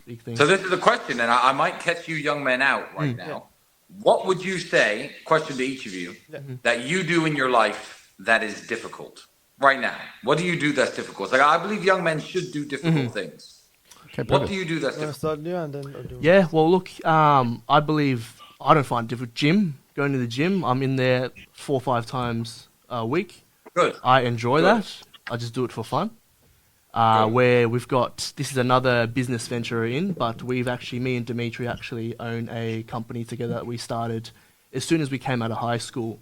big thing. So this is a question, and I might catch you young men out right now. Yeah. What would you say, question to each of you, that you do in your life that is difficult right now? What do you do that's difficult? Like, I believe young men should do difficult things. Okay, What perfect. do you do that's You want to difficult? start, Leo, and then I'll do Yeah, well, look, I believe I don't find it difficult. Going to the gym, I'm in there 4 or 5 times a week. Good. I enjoy Good. that. I just do it for fun. Where we've got, this is another business venture we're in, but me and Dimitri actually own a company together that we started as soon as we came out of high school.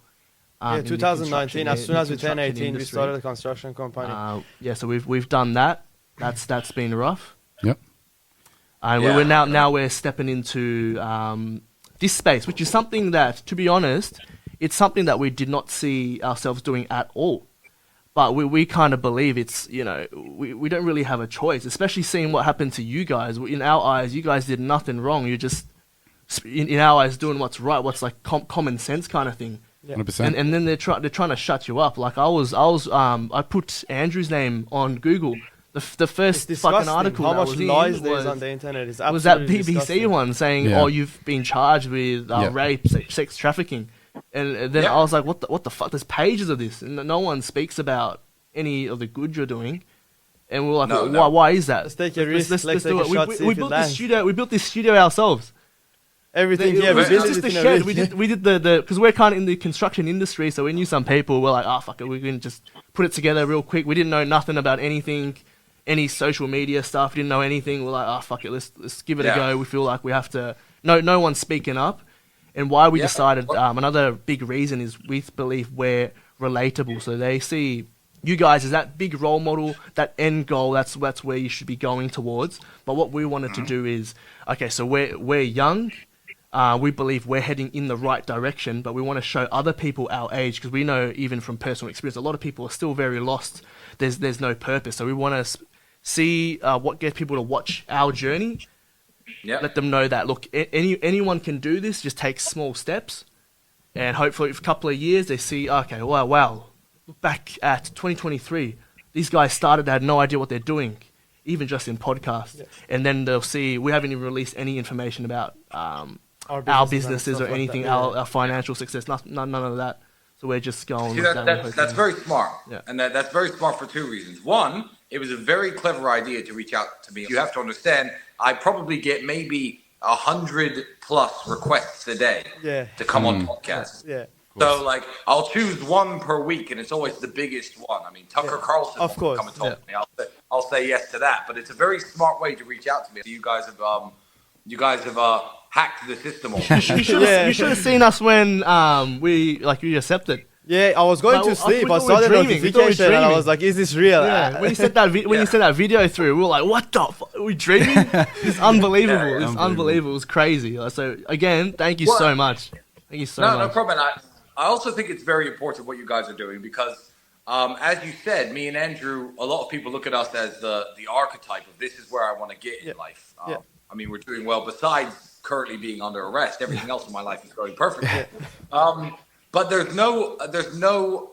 Yeah, in the 2019. As soon in as we turned construction 18, we industry. started a construction company. Yeah, so we've done that. That's been rough. Yep. And Yeah. we're now we're stepping into this space, which is something that, to be honest, it's something that we did not see ourselves doing at all. But we kind of believe it's, we don't really have a choice, especially seeing what happened to you guys. In our eyes, you guys did nothing wrong. You're just, in our eyes, doing what's right, what's like common sense kind of thing. 100%. And then they're trying to shut you up. Like I put Andrew's name on Google. The It's first disgusting fucking article how that much was lies in there is was, on the internet. It's was that absolutely BBC disgusting. one saying, Yeah. "Oh, you've been charged with rape, sex trafficking," and then I was like, "What the fuck?" There's pages of this, and no one speaks about any of the good you're doing. And we're like, why is that? Let's take a risk. Let's do take a it. shot, see if it built this lands. studio. We built this studio ourselves. Everything It here, was we built just it a in a shed. risk. We did the because we're kind of in the construction industry, so we knew some people. We're like, fuck it, we can just put it together real quick. We didn't know nothing about anything, any social media stuff. Didn't know anything. We're like, fuck it, let's give it a go. We feel like we have to. No one's speaking up, and why we decided. Another big reason is we believe we're relatable, so they see you guys as that big role model, that end goal. That's where you should be going towards. But what we wanted to do is, okay, so we're young. We believe we're heading in the right direction, but we want to show other people our age, because we know, even from personal experience, a lot of people are still very lost. There's no purpose. So we want to see what gets people to watch our journey. Let them know that, look, anyone can do this. Just take small steps, and hopefully, for a couple of years, they see, okay, wow, look back at 2023. These guys started, they had no idea what they're doing, even just in podcasts. And then they'll see we haven't even released any information about our businesses or anything, our financial success, none of that. So we're just going. See, that's very smart, Yeah. and that's very smart for 2 reasons. One, it was a very clever idea to reach out to me. You have to understand, I probably get maybe 100 plus requests a day to come on podcasts. Yeah. So, like, I'll choose one per week, and it's always the biggest one. I mean, Tucker Carlson Of course. come and talk to me. I'll say yes to that. But it's a very smart way to reach out to me. You guys have hacked the system. You should have seen us when we accepted. Yeah, I was going to sleep. I saw the notification and I was like, "Is this real?" Yeah. When you sent that video through, we were like, "What the fuck? Are we dreaming?" It's unbelievable. It's unbelievable. It's crazy. So again, thank you so much. Thank you so much. No problem. I also think it's very important what you guys are doing, because, as you said, me and Andrew, a lot of people look at us as the archetype of this is where I want to get in life. I mean, we're doing well besides currently being under arrest. Everything else in my life is going perfectly. But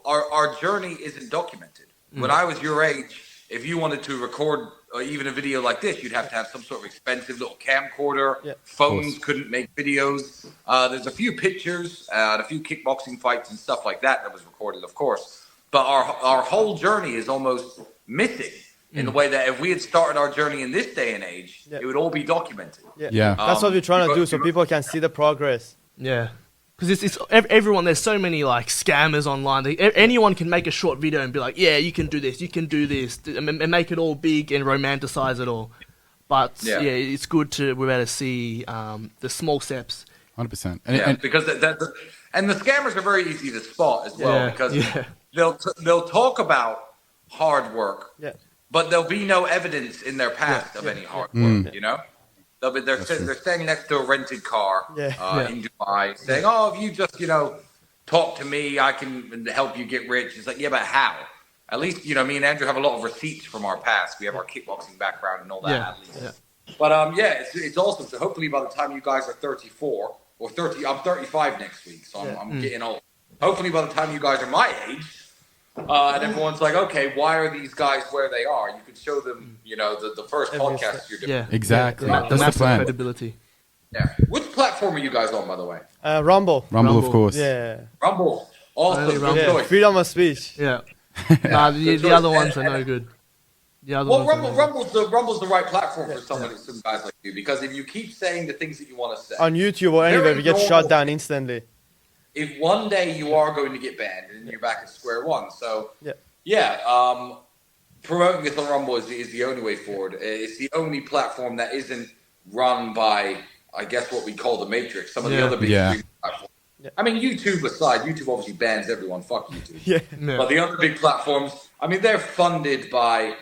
our journey isn't documented. When I was your age, if you wanted to record even a video like this, you'd have to have some sort of expensive little camcorder. Phones couldn't make videos. There's a few pictures, and a few kickboxing fights and stuff like that was recorded, of course. But our whole journey is almost missing in the way that if we had started our journey in this day and age, it would all be documented. Yeah. That's what we're trying to do, so people can see the progress. Yeah. Because it's everyone. There's so many like scammers online. Anyone can make a short video and be like, "Yeah, you can do this, and make it all big and romanticize it all." But it's good we're able to see the small steps. 100%. Because and the scammers are very easy to spot as well, because they'll talk about hard work, but there'll be no evidence in their past of any hard work. You know. They're staying next to a rented car in Dubai, saying, "Oh, if you just talk to me, I can help you get rich." It's like, yeah, but how? At least me and Andrew have a lot of receipts from our past. We have our kickboxing background and all that. At least. But it's awesome. So hopefully, by the time you guys are 34 or 30, I'm 35 next week, so I'm getting old. Hopefully, by the time you guys are my age, And everyone's like, okay, why are these guys where they are? You could show them, the first podcast you're doing. Yeah, exactly. Yeah. That's the plan. Credibility. Yeah. Which platform are you guys on, by the way? Rumble. Rumble, of course. Yeah. Rumble. Awesome. Good choice. Freedom of speech. Yeah. Nah, the other ones are no good. Rumble's the right platform for some guys like you, because if you keep saying the things that you want to say on YouTube or anywhere, we get shut down instantly. If one day you are going to get banned, and you're back at square one. So promoting it on Rumble is the only way forward. It's the only platform that isn't run by, I guess, what we call the Matrix. Some of the other big platforms. Yeah. I mean, YouTube aside, YouTube obviously bans everyone. Fuck YouTube. Yeah. But the other big platforms, I mean, they're funded by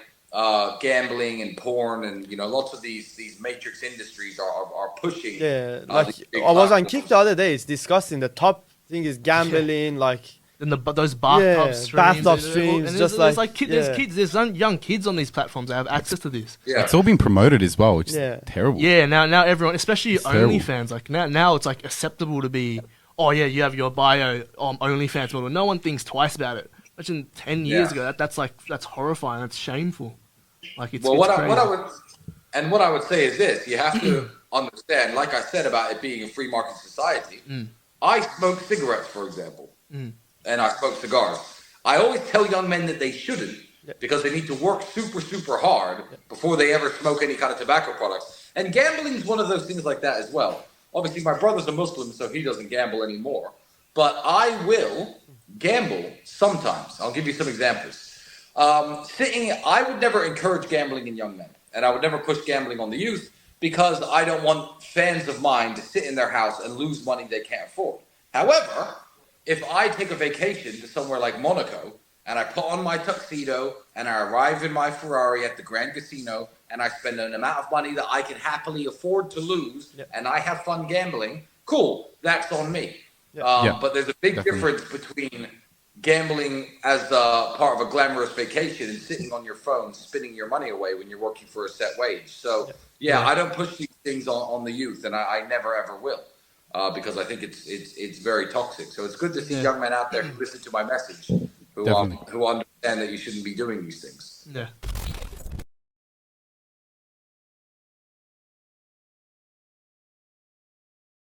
gambling and porn, and lots of these Matrix industries are pushing. Yeah, like I was on Kick the other day. It's disgusting. The top thing is gambling, like. And those bathtub streams. And there's young kids on these platforms that have access to this. Yeah. It's all been promoted as well, which is terrible. Yeah, now everyone, especially OnlyFans, like now it's like acceptable to be, oh yeah, you have your bio on OnlyFans model. No one thinks twice about it. Imagine 10 years ago, that's horrifying. That's shameful. Like it's what crazy. what I would say is this: you have to understand, like I said about it being a free market society. I smoke cigarettes, for example. And I smoke cigars. I always tell young men that they shouldn't, because they need to work super, super hard before they ever smoke any kind of tobacco products. And gambling is one of those things like that as well. Obviously, my brother's a Muslim, so he doesn't gamble anymore. But I will gamble sometimes. I'll give you some examples. I would never encourage gambling in young men, and I would never push gambling on the youth, because I don't want fans of mine to sit in their house and lose money they can't afford. However, if I take a vacation to somewhere like Monaco, and I put on my tuxedo, and I arrive in my Ferrari at the Grand Casino, and I spend an amount of money that I can happily afford to lose, and I have fun gambling, cool, that's on me. But there's a big difference between gambling as part of a glamorous vacation and sitting on your phone spinning your money away when you're working for a set wage. So, I don't push these things on the youth, and I never ever will. Because I think it's very toxic. So it's good to see young men out there who listen to my message, who understand that you shouldn't be doing these things. Yeah.